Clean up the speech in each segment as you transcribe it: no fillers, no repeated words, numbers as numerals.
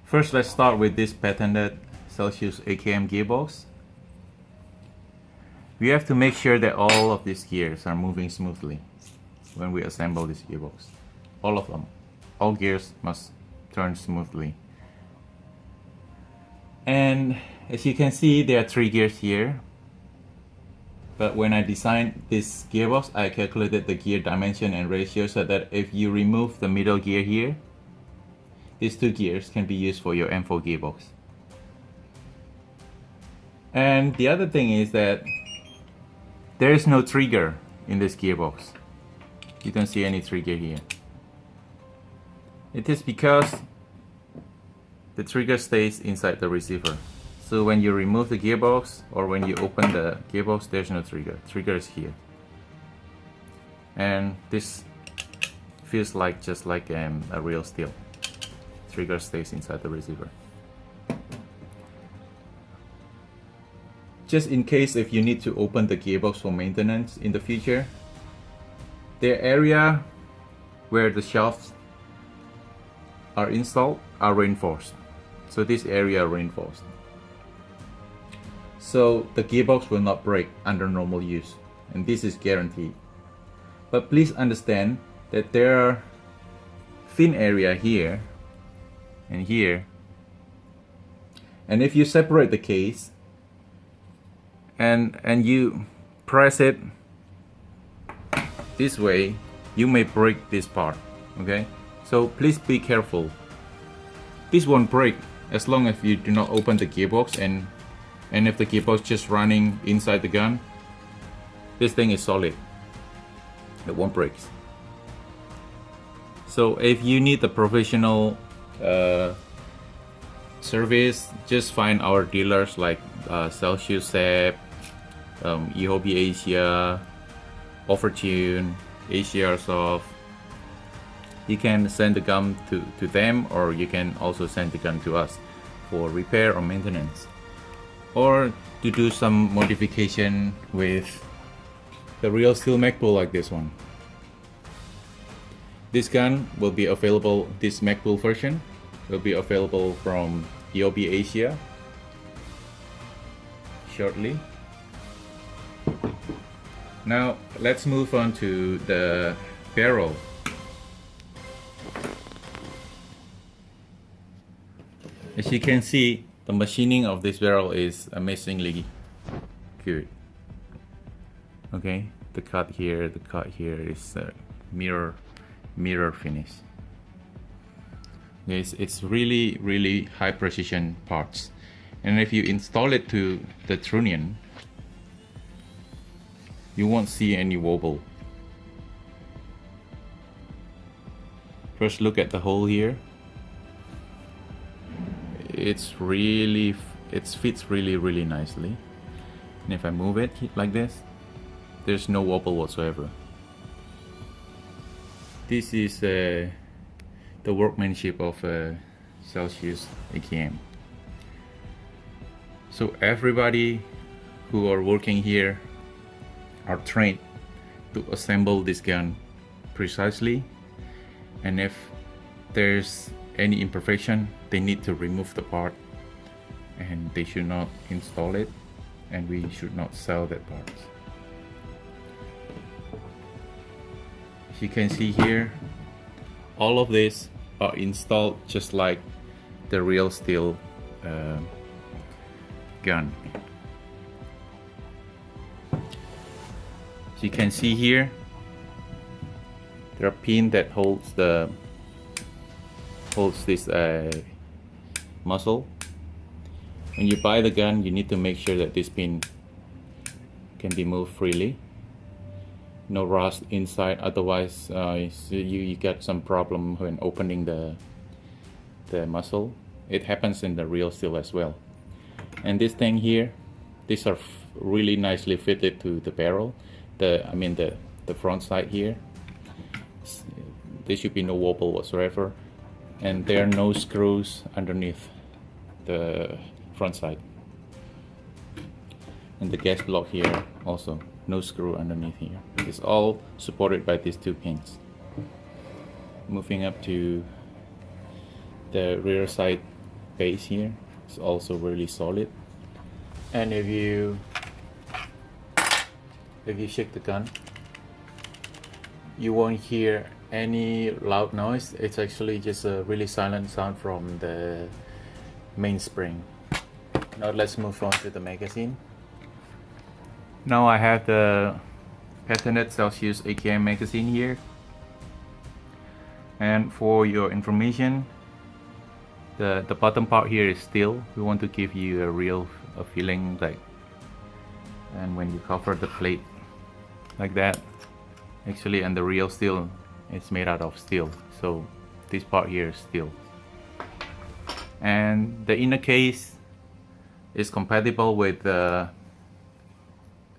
First, let's start with this patented Celcius AKM gearbox. We have to make sure that all of these gears are moving smoothly when we assemble this gearbox. All of them. All gears must turn smoothly. And as you can see, there are 3 gears here. But when I designed this gearbox, I calculated the gear dimension and ratio so that if you remove the middle gear here, these 2 gears can be used for your M4 gearbox. And the other thing is that there is no trigger in this gearbox. You don't see any trigger here. It is because the trigger stays inside the receiver. So when you remove the gearbox or when you open the gearbox, there's no trigger. Trigger is here. And this feels like just like a real steel. Trigger stays inside the receiver. Just in case if you need to open the gearbox for maintenance in the future, the area where the shafts are installed are reinforced. So this area are reinforced. So the gearbox will not break under normal use, and this is guaranteed. But please understand that there are thin area here and here, and if you separate the case and you press it this way, you may break this part. Okay, so please be careful. This won't break as long as you do not open the gearbox, and if the gearbox just running inside the gun, this thing is solid. It won't break. So if you need a professional service, just find our dealers like Celcius, eHobby Asia, Offertune, Asia Airsoft. You can send the gun to them, or you can also send the gun to us for repair or maintenance, or to do some modification with the real steel mag pull like this one. This gun will be available, this mag pull version will be available from eHobby Asia shortly. Now let's move on to the barrel. As you can see, the machining of this barrel is amazingly good. Okay, the cut here is mirror finish. It's really high precision parts, and if you install it to the trunnion, you won't see any wobble. First, look at the hole here. It fits really nicely, and if I move it like this, there's no wobble whatsoever. This is the workmanship of Celcius AKM. So everybody who are working here are trained to assemble this gun precisely, and if there's any imperfection, they need to remove the part, and they should not install it, and we should not sell that part. As you can see here, all of these are installed just like the real steel gun. As you can see here, there are pins that holds this muzzle. When you buy the gun, you need to make sure that this pin can be moved freely. No rust inside, otherwise you get some problem when opening the muzzle. It happens in the real steel as well. And this thing here, these are really nicely fitted to the barrel. The front side here. There should be no wobble whatsoever, and there are no screws underneath the front side. And the gas block here also, no screw underneath here. It's all supported by these 2 pins. Moving up to the rear side base here is also really solid. And if you shake the gun, you won't hear any loud noise. It's actually just a really silent sound from the mainspring. Now let's move on to the magazine. Now I have the patented Celcius AKM magazine here. And for your information, the bottom part here is steel. We want to give you a feeling like, and when you cover the plate like that, actually, and the real steel, it's made out of steel. So this part here is steel. And the inner case is compatible with the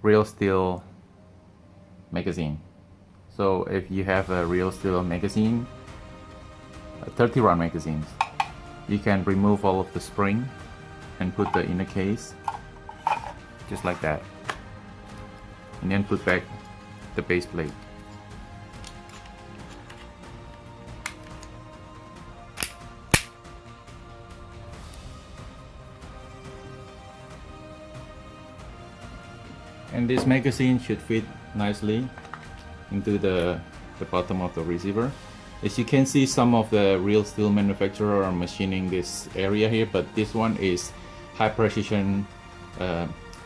real steel magazine. So if you have a real steel magazine, 30 round magazines, you can remove all of the spring and put the inner case just like that, and then put back the base plate. And this magazine should fit nicely into the bottom of the receiver. As you can see, some of the real steel manufacturer are machining this area here, but this one is high precision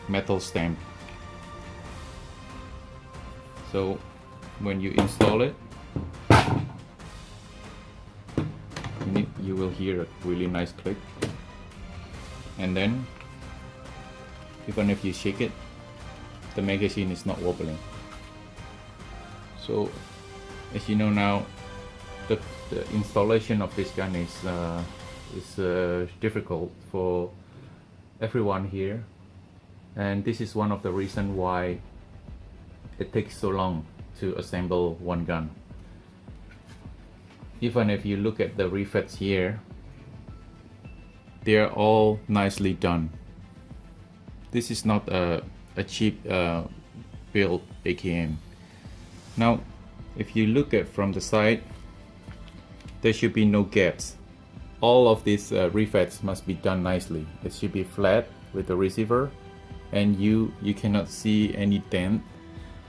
metal stamp. So when you install it, you will hear a really nice click, and then even if you shake it, the magazine is not wobbling. So as you know now, the installation of this gun is difficult for everyone here, and this is one of the reasons why it takes so long to assemble one gun. Even if you look at the refits here, they are all nicely done. This is not a cheap built AKM. Now if you look at from the side, there should be no gaps. All of these refits must be done nicely. It should be flat with the receiver, and you cannot see any dent,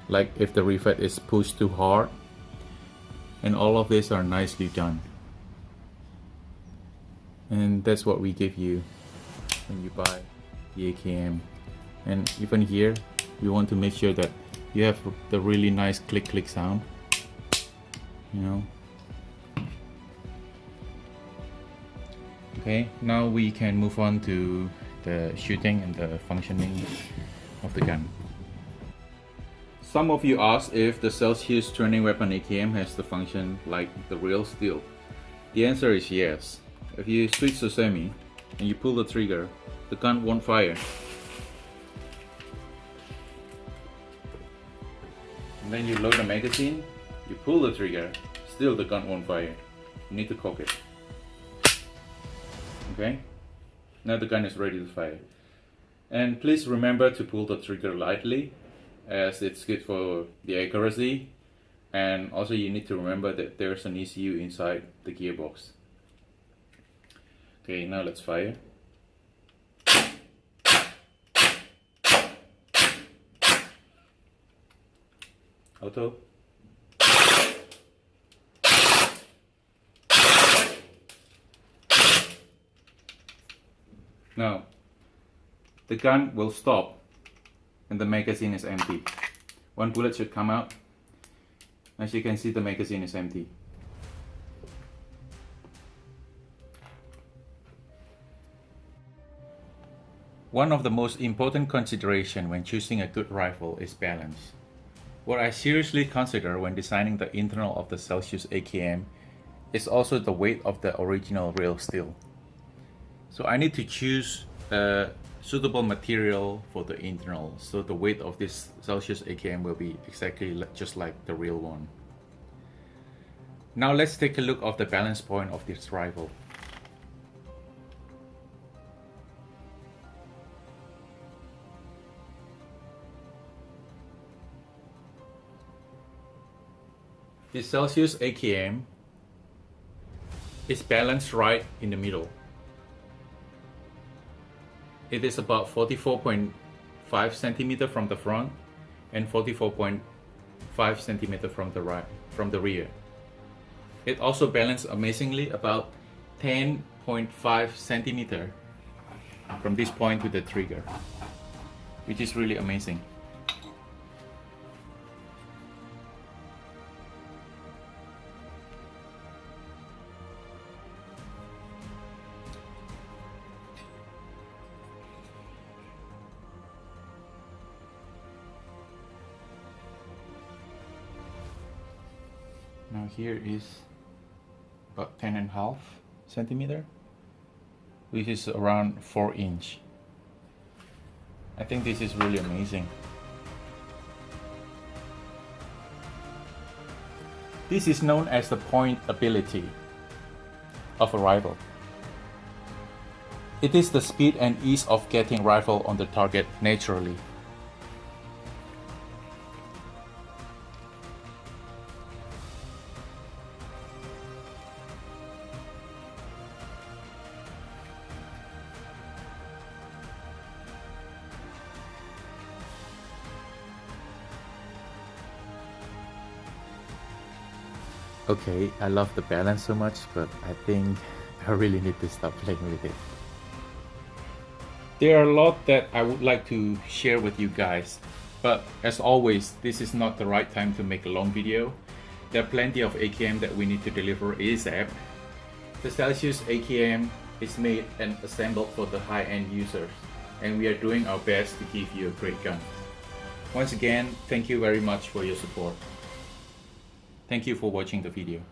like if the refit is pushed too hard. And all of these are nicely done, and that's what we give you when you buy the AKM. And even here, you want to make sure that you have the really nice click sound, you know. Okay, now we can move on to the shooting and the functioning of the gun. Some of you asked if the Celcius training weapon AKM has the function like the real steel. The answer is yes. If you switch to semi and you pull the trigger, the gun won't fire. And then you load the magazine, you pull the trigger, still the gun won't fire. You need to cock it. Okay, now the gun is ready to fire. And please remember to pull the trigger lightly, as it's good for the accuracy. And also you need to remember that there's an ECU inside the gearbox. Okay, now let's fire. Auto. Now, the gun will stop and the magazine is empty. One bullet should come out. As you can see, the magazine is empty. One of the most important considerations when choosing a good rifle is balance. What I seriously consider when designing the internal of the Celcius AKM is also the weight of the original real steel. So I need to choose a suitable material for the internal, so the weight of this Celcius AKM will be exactly just like the real one. Now let's take a look at the balance point of this rifle. The Celcius AKM is balanced right in the middle. It is about 44.5 centimeter from the front and 44.5 centimeter from the rear. It also balanced amazingly about 10.5 centimeter from this point to the trigger, which is really amazing. Now here is about 10.5 centimeter, which is around 4 inch. I think this is really amazing. This is known as the point ability of a rifle. It is the speed and ease of getting rifle on the target naturally. Okay, I love the balance so much, but I think I really need to stop playing with it. There are a lot that I would like to share with you guys, but as always, this is not the right time to make a long video. There are plenty of AKM that we need to deliver ASAP. The Celcius AKM is made and assembled for the high-end users, and we are doing our best to give you a great gun. Once again, thank you very much for your support. Thank you for watching the video.